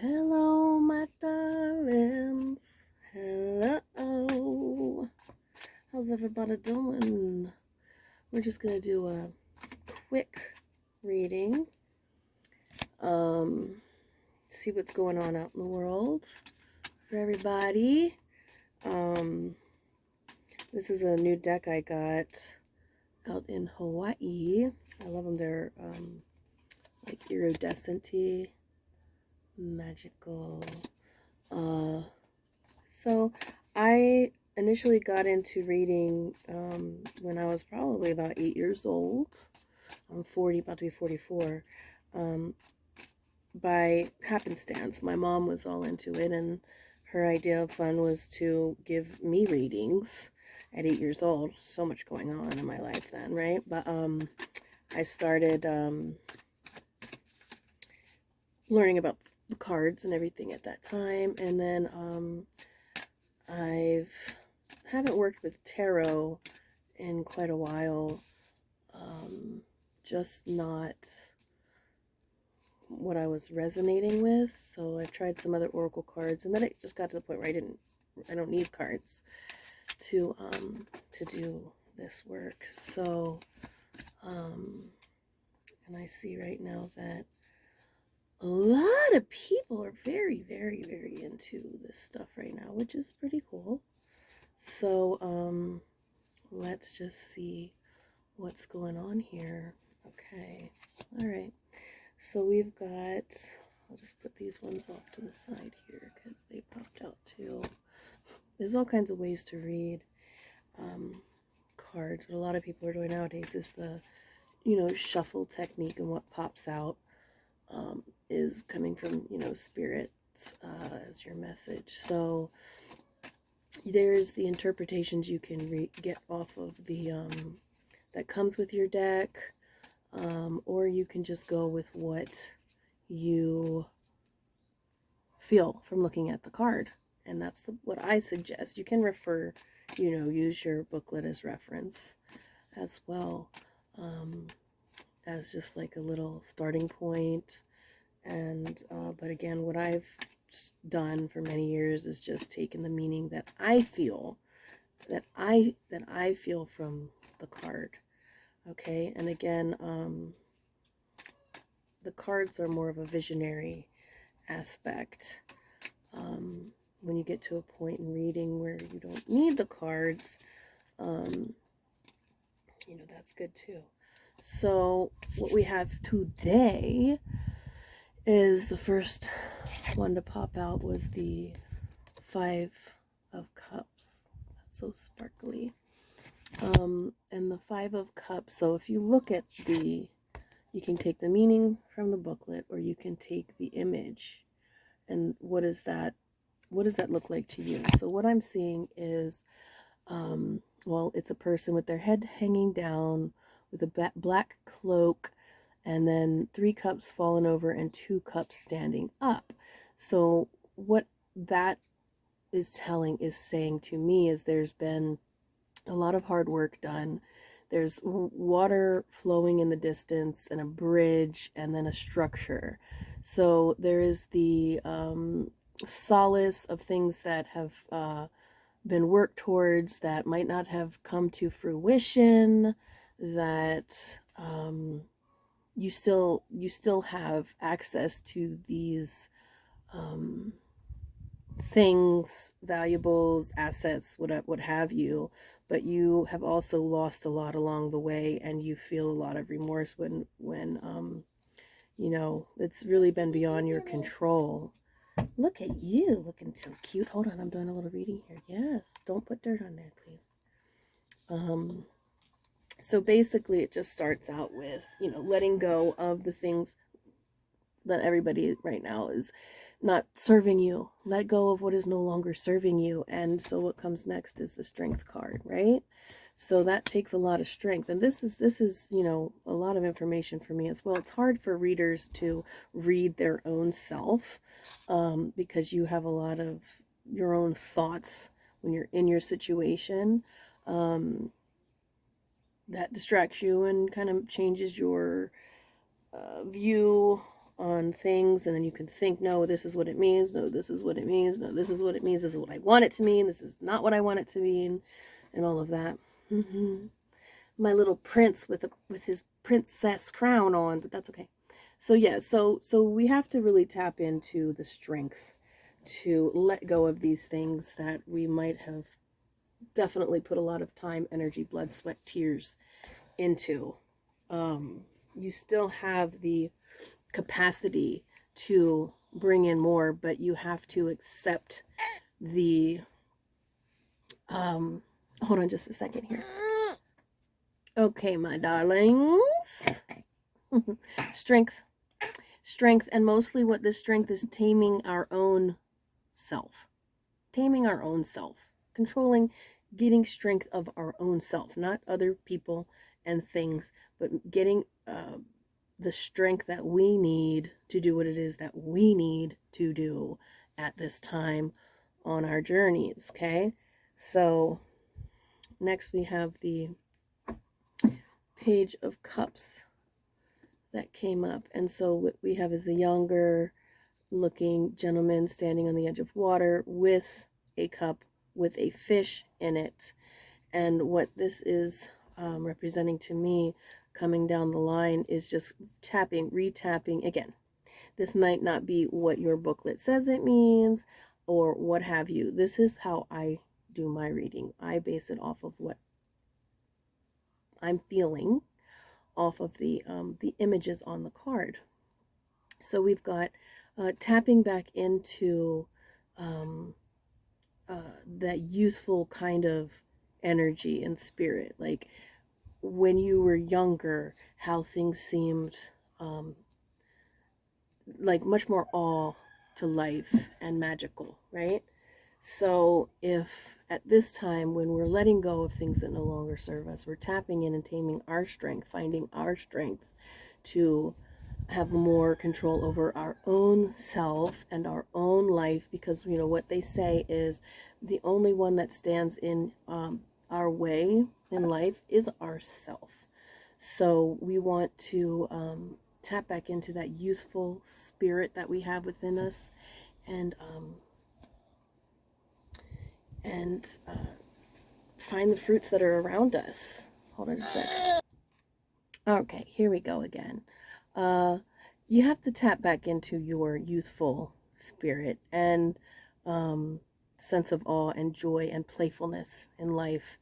Hello, my darlings. Hello. How's everybody doing? We're just gonna do a quick reading. See what's going on out in the world for everybody. This is a new deck I got out in Hawaii. I love them. They're like iridescent-y, magical. So I initially got into reading when I was probably about 8 years old. I'm 40, about to be 44. By happenstance, my mom was all into it, and her idea of fun was to give me readings at 8 years old. So much going on in my life then, right? But I started learning about the cards and everything at that time, and then I haven't worked with tarot in quite a while. Just not what I was resonating with. So I've tried some other oracle cards, and then it just got to the point where I don't need cards to do this work. So and I see right now that a lot of people are very, very, very into this stuff right now, which is pretty cool. So let's just see what's going on here. Okay. All right. So we've got, I'll just put these ones off to the side here because they popped out too. There's all kinds of ways to read cards. What a lot of people are doing nowadays is the, shuffle technique, and what pops out is coming from, spirits as your message. So there's the interpretations you can get off of the, that comes with your deck. Or you can just go with what you feel from looking at the card. And that's what I suggest. You can refer, use your booklet as reference as well, as just like a little starting point. And, but again, what I've done for many years is just taken the meaning that I feel, that I feel from the card. Okay, and again, the cards are more of a visionary aspect. When you get to a point in reading where you don't need the cards, that's good too. So what we have today is the first one to pop out was the Five of Cups. That's so sparkly. And the Five of Cups, so if you look at you can take the meaning from the booklet, or you can take the image. And what does that look like to you? So what I'm seeing is, well, it's a person with their head hanging down, with a black cloak, and then 3 cups fallen over and 2 cups standing up. So what that is saying to me is there's been a lot of hard work done. There's water flowing in the distance, and a bridge, and then a structure. So there is the solace of things that have been worked towards that might not have come to fruition, that you still have access to these things, valuables, assets, what have you, but you have also lost a lot along the way, and you feel a lot of remorse when it's really been beyond your control. Look at you, looking so cute. Hold on, I'm doing a little reading here. Yes, don't put dirt on there, please. So basically it just starts out with, letting go of the things that everybody right now is not serving you. Let go of what is no longer serving you. And so what comes next is the Strength card, right? So that takes a lot of strength. And this is a lot of information for me as well. It's hard for readers to read their own self, because you have a lot of your own thoughts when you're in your situation, that distracts you and kind of changes your view on things, and then you can think, no, this is what it means, no, this is what it means, no, this is what it means, this is what I want it to mean, this is not what I want it to mean, and all of that. My little prince with his princess crown on, but that's okay. So yeah, so we have to really tap into the strength to let go of these things that we might have definitely put a lot of time, energy, blood, sweat, tears into. You still have the capacity to bring in more, but you have to accept the hold on just a second here. Okay, my darlings. Strength. And mostly what this strength is, taming our own self. Controlling, getting strength of our own self, not other people and things, but getting the strength that we need to do what it is that we need to do at this time on our journeys. Okay, so next we have the Page of Cups that came up, and so what we have is a younger looking gentleman standing on the edge of water with a cup with a fish in it. And what this is representing to me coming down the line is just tapping, retapping. Again, this might not be what your booklet says it means or what have you. This is how I do my reading. I base it off of what I'm feeling, off of the images on the card. So we've got tapping back into that youthful kind of energy and spirit, like when you were younger, how things seemed like much more awe to life and magical, right? So if at this time, when we're letting go of things that no longer serve us, we're tapping in and taming our strength, finding our strength to have more control over our own self and our own life, because you know what they say is the only one that stands in our way in life is ourself. So we want to tap back into that youthful spirit that we have within us, and find the fruits that are around us. Hold on a sec. Okay, here we go again. You have to tap back into your youthful spirit and sense of awe and joy and playfulness in life.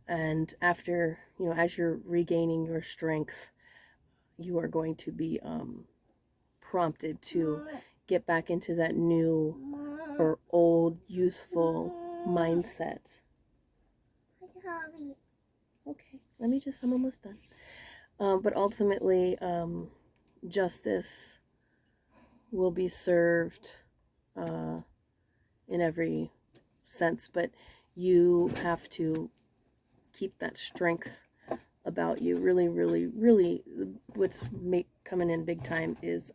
And after, as you're regaining your strength, you are going to be prompted to get back into that new or old youthful mindset. Okay, I'm almost done. But ultimately, justice will be served in every sense, but you have to keep that strength about you. Really, really, really, what's coming in big time is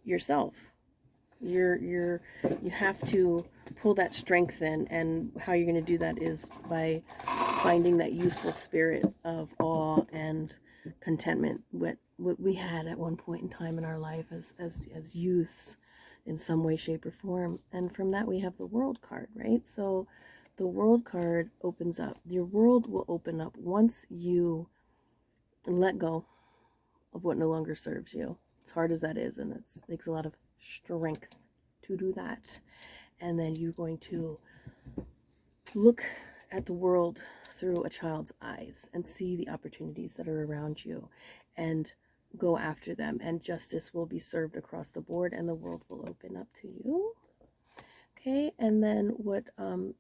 yourself. You have to pull that strength in, and how you're going to do that is by finding that youthful spirit of awe and contentment, what we had at one point in time in our life as youths in some way, shape, or form. And from that we have the World card, right? So the World card opens up. Your world will open up once you let go of what no longer serves you, as hard as that is, and it takes a lot of strength to do that. And then you're going to look at the world through a child's eyes and see the opportunities that are around you and go after them, and justice will be served across the board and the world will open up to you. Okay, and then what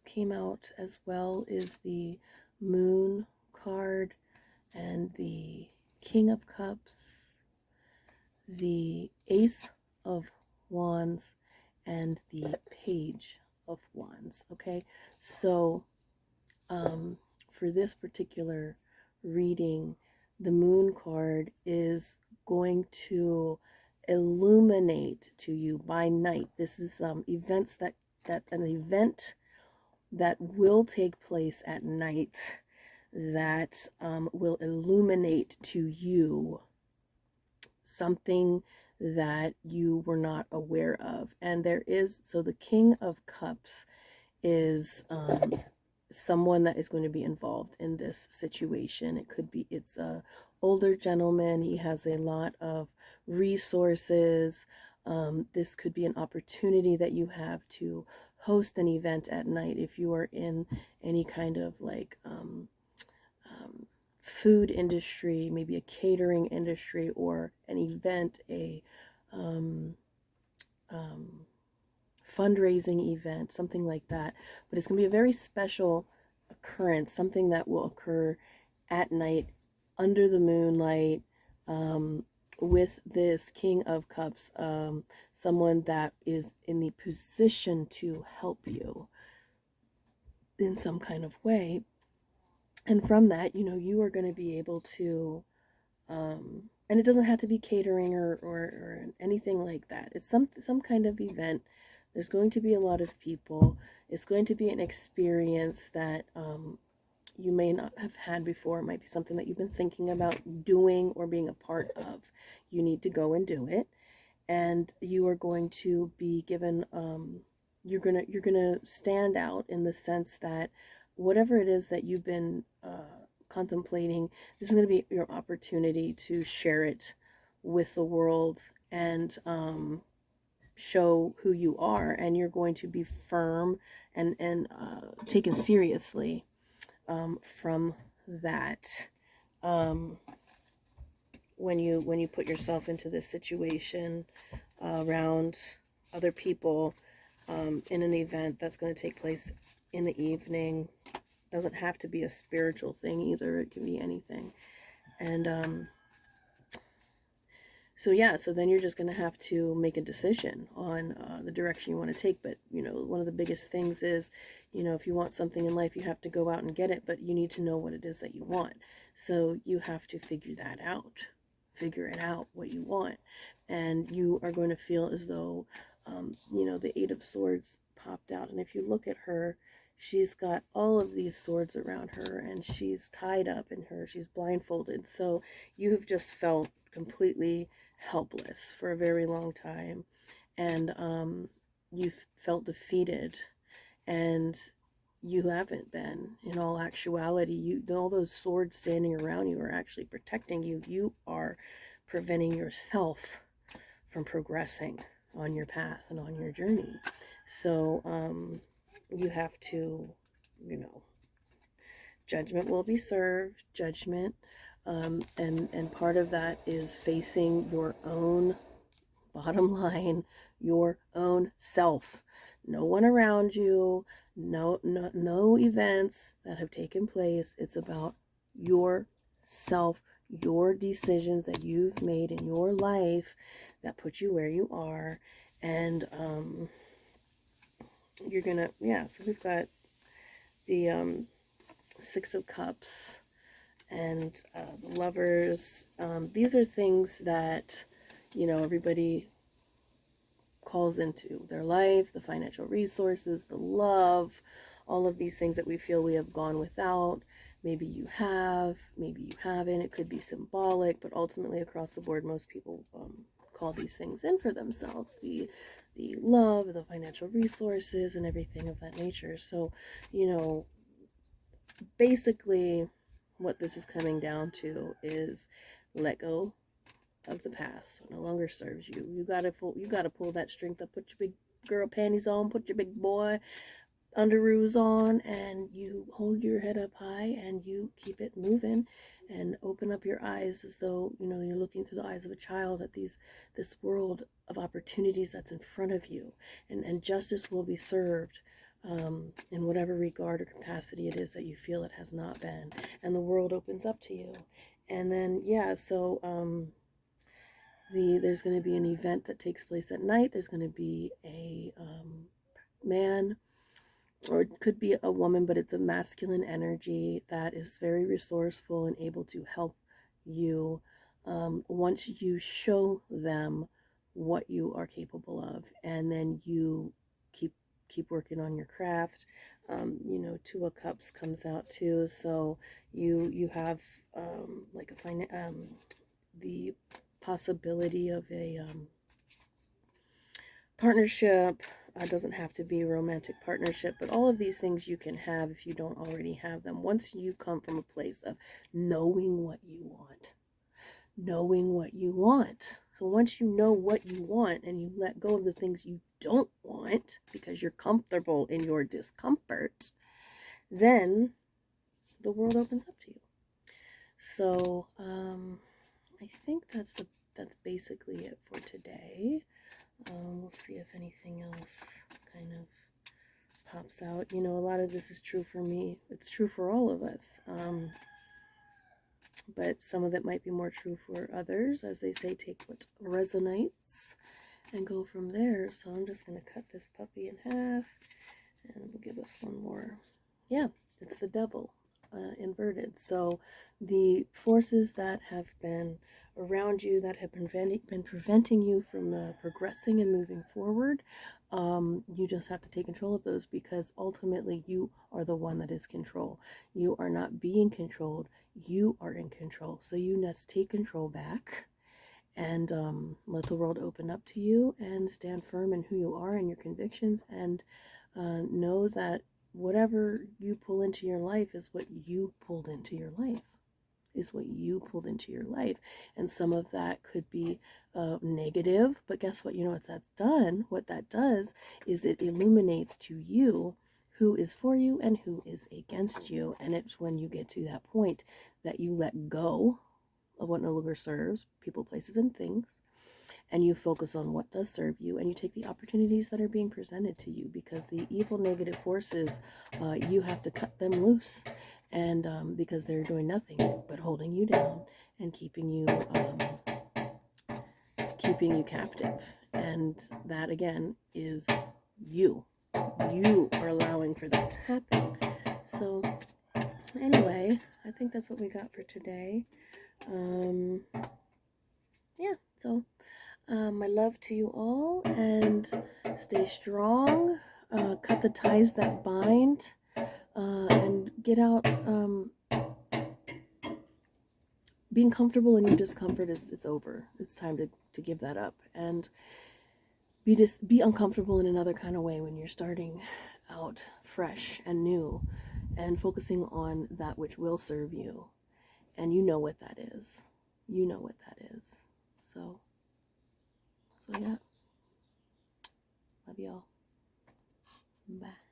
came out as well is the Moon card and the King of Cups, the Ace of Wands, and the Page of Wands. Okay, so for this particular reading, the Moon card is going to illuminate to you by night. This is events that an event that will take place at night that will illuminate to you something that you were not aware of. And there is, so the King of Cups is someone that is going to be involved in this situation. It could be, it's a older gentleman. He has a lot of resources. This could be an opportunity that you have to host an event at night if you are in any kind of like food industry, maybe a catering industry, or an event, a um, um, fundraising event, something like that. But it's going to be a very special occurrence, something that will occur at night under the moonlight, um, with this King of Cups, someone that is in the position to help you in some kind of way. And from that, you are going to be able to, and it doesn't have to be catering or anything like that. It's some kind of event. There's going to be a lot of people. It's going to be an experience that you may not have had before. It might be something that you've been thinking about doing or being a part of. You need to go and do it, and you are going to be given. You're gonna stand out in the sense that whatever it is that you've been contemplating, this is going to be your opportunity to share it with the world and show who you are, and you're going to be firm and taken seriously from that. Um, when you put yourself into this situation around other people, in an event that's going to take place in the evening. Doesn't have to be a spiritual thing either. It can be anything. And so yeah, so then you're just going to have to make a decision on the direction you want to take. But one of the biggest things is, if you want something in life, you have to go out and get it, but you need to know what it is that you want. So you have to figure that out. Figure it out what you want, and you are going to feel as though the Eight of Swords popped out. And if you look at her, she's got all of these swords around her, and she's tied up in her, she's blindfolded. So you've just felt completely helpless for a very long time, and you've felt defeated, and you haven't been. In all actuality, all those swords standing around you are actually protecting you. You are preventing yourself from progressing on your path and on your journey. So you have to, judgment will be served, judgment, and part of that is facing your own bottom line, your own self. No one around you, no events that have taken place. It's about yourself, your decisions that you've made in your life that put you where you are. And you're gonna, yeah, so we've got the Six of Cups and the Lovers. These are things that everybody calls into their life: the financial resources, the love, all of these things that we feel we have gone without. Maybe you have, maybe you haven't. It could be symbolic, but ultimately across the board, most people call these things in for themselves: the love, the financial resources, and everything of that nature. So, basically what this is coming down to is let go of the past. It no longer serves you. You gotta pull that strength up. Put your big girl panties on. Put your big boy underoos on, and you hold your head up high and you keep it moving, and open up your eyes as though you're looking through the eyes of a child at this world of opportunities that's in front of you, and justice will be served. In whatever regard or capacity it is that you feel it has not been, and the world opens up to you. And then so there's going to be an event that takes place at night. There's going to be a man, or it could be a woman, but it's a masculine energy that is very resourceful and able to help you once you show them what you are capable of, and then you keep working on your craft. Two of Cups comes out too, so you have like the possibility of a partnership. Doesn't have to be a romantic partnership, but all of these things you can have if you don't already have them. Once you come from a place of knowing what you want, knowing what you want. So once you know what you want and you let go of the things you don't want because you're comfortable in your discomfort, then the world opens up to you. So I think that's basically it for today. We'll see if anything else kind of pops out. You know, a lot of this is true for me. It's true for all of us. But some of it might be more true for others. As they say, take what resonates and go from there. So I'm just going to cut this puppy in half, and we'll give us one more. Yeah, it's the devil inverted. So the forces that have been around you, that have been preventing you from progressing and moving forward, you just have to take control of those, because ultimately you are the one that is control. You are not being controlled. You are in control. So you must take control back and let the world open up to you, and stand firm in who you are and your convictions, and know that whatever you pull into your life is what you pulled into your life. And some of that could be negative, but guess what? You know what that's done? What that does is it illuminates to you who is for you and who is against you. And it's when you get to that point that you let go of what no longer serves, people, places, and things, and you focus on what does serve you, and you take the opportunities that are being presented to you, because the evil negative forces, you have to cut them loose, and because they're doing nothing but holding you down and keeping you captive. And that again is you are allowing for that to happen. So anyway, I think that's what we got for today. Yeah, so my love to you all, and stay strong, cut the ties that bind, and get out. Being comfortable in your discomfort it's over. It's time to give that up, and be uncomfortable in another kind of way when you're starting out fresh and new, and focusing on that which will serve you. And you know what that is. So that's what I got. Love y'all. Bye.